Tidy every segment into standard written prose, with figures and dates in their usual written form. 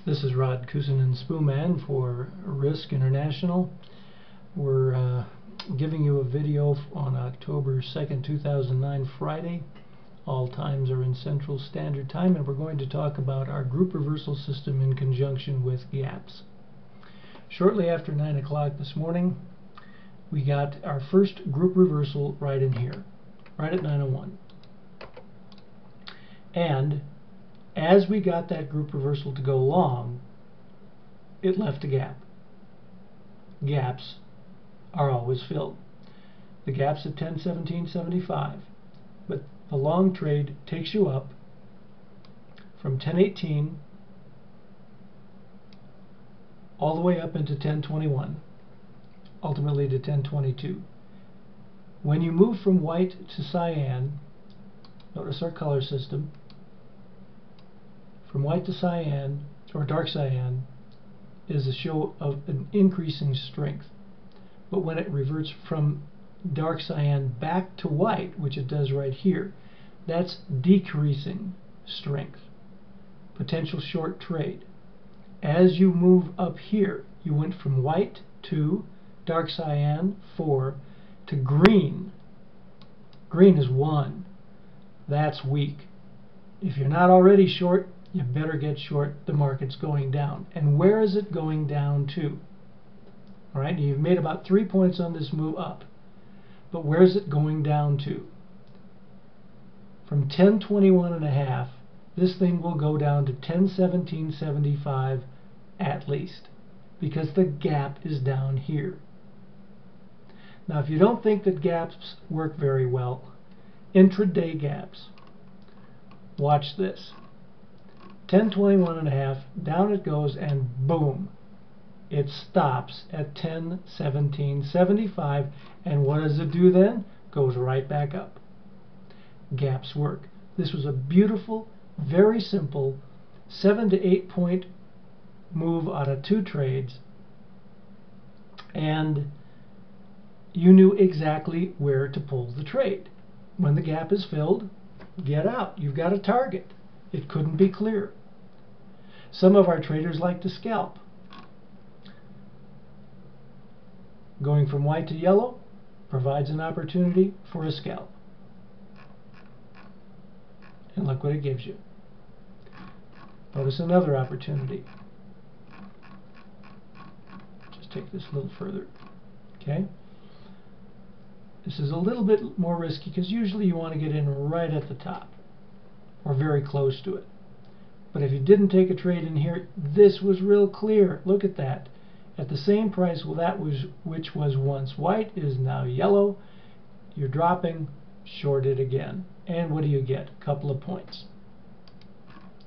This is Rod Kusin Spooman for Risk International. We're giving you a video on October 2nd, 2009, Friday. All times are in Central Standard Time, and we're going to talk about our group reversal system in conjunction with gaps. Shortly after 9 o'clock this morning, we got our first group reversal right in here, right at 9:01. And as we got that group reversal to go long, it left a gap. Gaps are always filled. The gap's at 10.1775, but the long trade takes you up from 10.18 all the way up into 10.21, ultimately to 10.22. When you move from white to cyan, notice our color system. From white to cyan, or dark cyan, is a show of an increasing strength. But when it reverts from dark cyan back to white, which it does right here, that's decreasing strength. Potential short trade. As you move up here, you went from white to dark cyan 4 to green. Green is 1. That's weak. If you're not already short, you better get short. The market's going down. And where is it going down to? All right, you've made about 3 points on this move up. But where is it going down to? From 10.21.5, this thing will go down to 10.1775 at least, because the gap is down here. Now, if you don't think that gaps work very well, intraday gaps, watch this. 10.21.5, down it goes, and boom, it stops at 10.1775, and what does it do then? Goes right back up. Gaps work. This was a beautiful, very simple 7 to 8 point move out of 2 trades, and you knew exactly where to pull the trade. When the gap is filled, get out. You've got a target. It couldn't be clearer. Some of our traders like to scalp. Going from white to yellow provides an opportunity for a scalp. And look what it gives you. Notice another opportunity. Just take this a little further. Okay? This is a little bit more risky because usually you want to get in right at the top or very close to it. But if you didn't take a trade in here, this was real clear. Look at that. At the same price, well, that was which was once white is now yellow. You're dropping, short it again. And what do you get? A couple of points.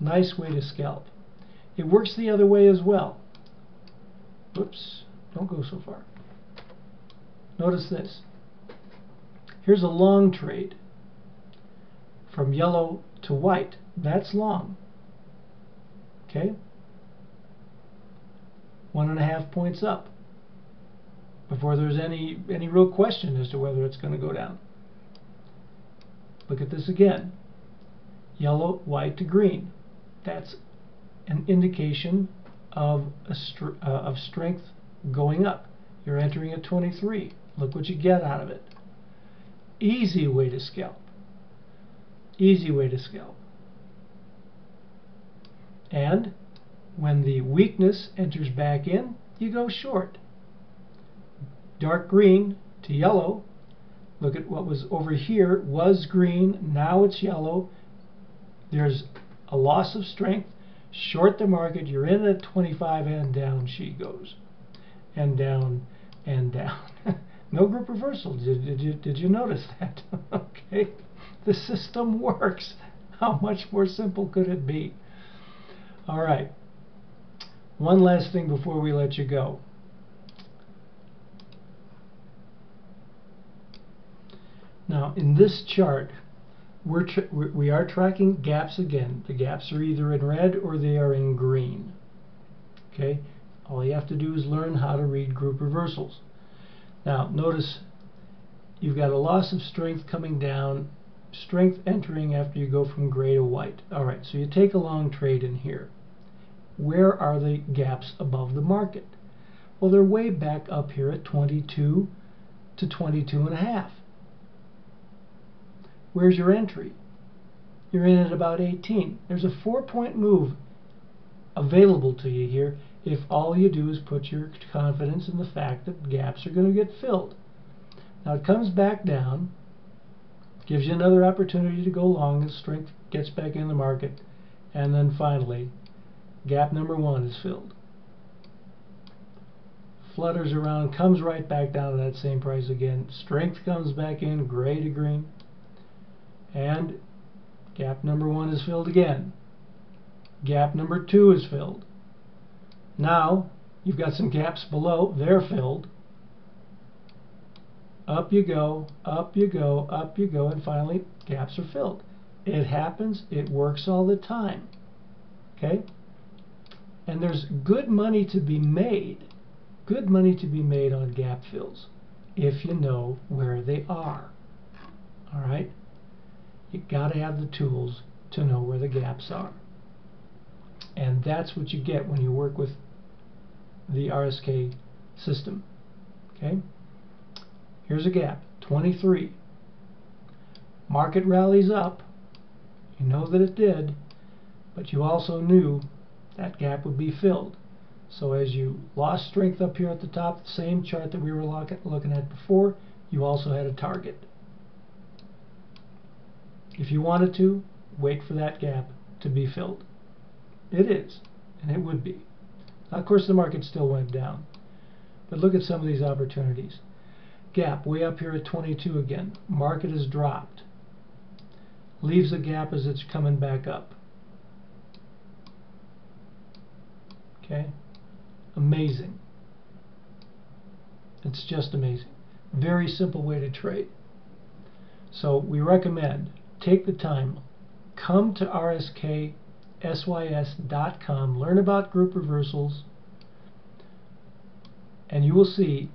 Nice way to scalp. It works the other way as well. Whoops, don't go so far. Notice this. Here's a long trade from yellow to white. That's long. Okay? 1.5 points up before there's any real question as to whether it's going to go down. Look at this again. Yellow, white to green. That's an indication of strength going up. You're entering at 23. Look what you get out of it. Easy way to scalp. Easy way to scalp. And when the weakness enters back in, you go short. Dark green to yellow. Look at what was over here, was green, now it's yellow. There's a loss of strength. Short the market, you're in at 25, and down she goes. And down, and down. No group reversal. Did you notice that? Okay. The system works. How much more simple could it be? All right. One last thing before we let you go. Now, in this chart, we are tracking gaps again. The gaps are either in red or they are in green. Okay? All you have to do is learn how to read group reversals. Now, notice you've got a loss of strength coming down, strength entering after you go from gray to white. All right, so you take a long trade in here. where are the gaps above the market? Well, they're way back up here at 22 to 22.5. Where's your entry? You're in at about 18. There's a 4-point move available to you here if all you do is put your confidence in the fact that gaps are going to get filled. Now it comes back down, gives you another opportunity to go long as strength gets back in the market, and then finally gap number 1 is filled. Flutters around, comes right back down to that same price again. Strength comes back in, gray to green, and gap number 1 is filled again. Gap number 2 is filled. Now you've got some gaps below, they're filled. Up you go, up you go, up you go, and finally gaps are filled. It happens, it works all the time. Okay? And there's good money to be made. Good money to be made on gap fills if you know where they are. Alright? You gotta have the tools to know where the gaps are. And that's what you get when you work with the RSK system. Okay? Here's a gap, 23. Market rallies up. You know that it did, but you also knew that gap would be filled. So as you lost strength up here at the top, the same chart that we were looking at before, you also had a target. If you wanted to, wait for that gap to be filled. It is, and it would be. Now, of course, the market still went down. But look at some of these opportunities. Gap way up here at 22 again. Market has dropped. Leaves a gap as it's coming back up. Okay? Amazing. It's just amazing. Very simple way to trade. So we recommend take the time, come to RSKsys.com, learn about group reversals, and you will see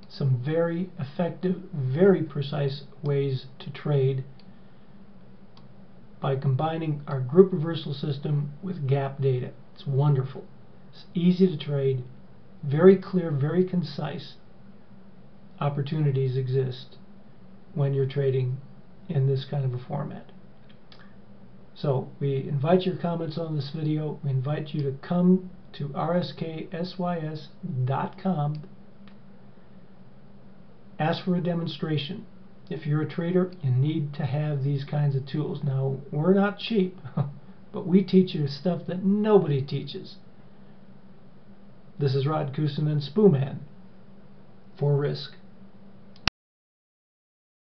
some very effective, very precise ways to trade by combining our group reversal system with gap data. It's wonderful. It's easy to trade, very clear, very concise. Opportunities exist when you're trading in this kind of a format. So we invite your comments on this video. We invite you to come to RSKsys.com. Ask for a demonstration. If you're a trader, you need to have these kinds of tools. Now, we're not cheap, but we teach you stuff that nobody teaches. This is Rod Kusin and Spooman for Risk.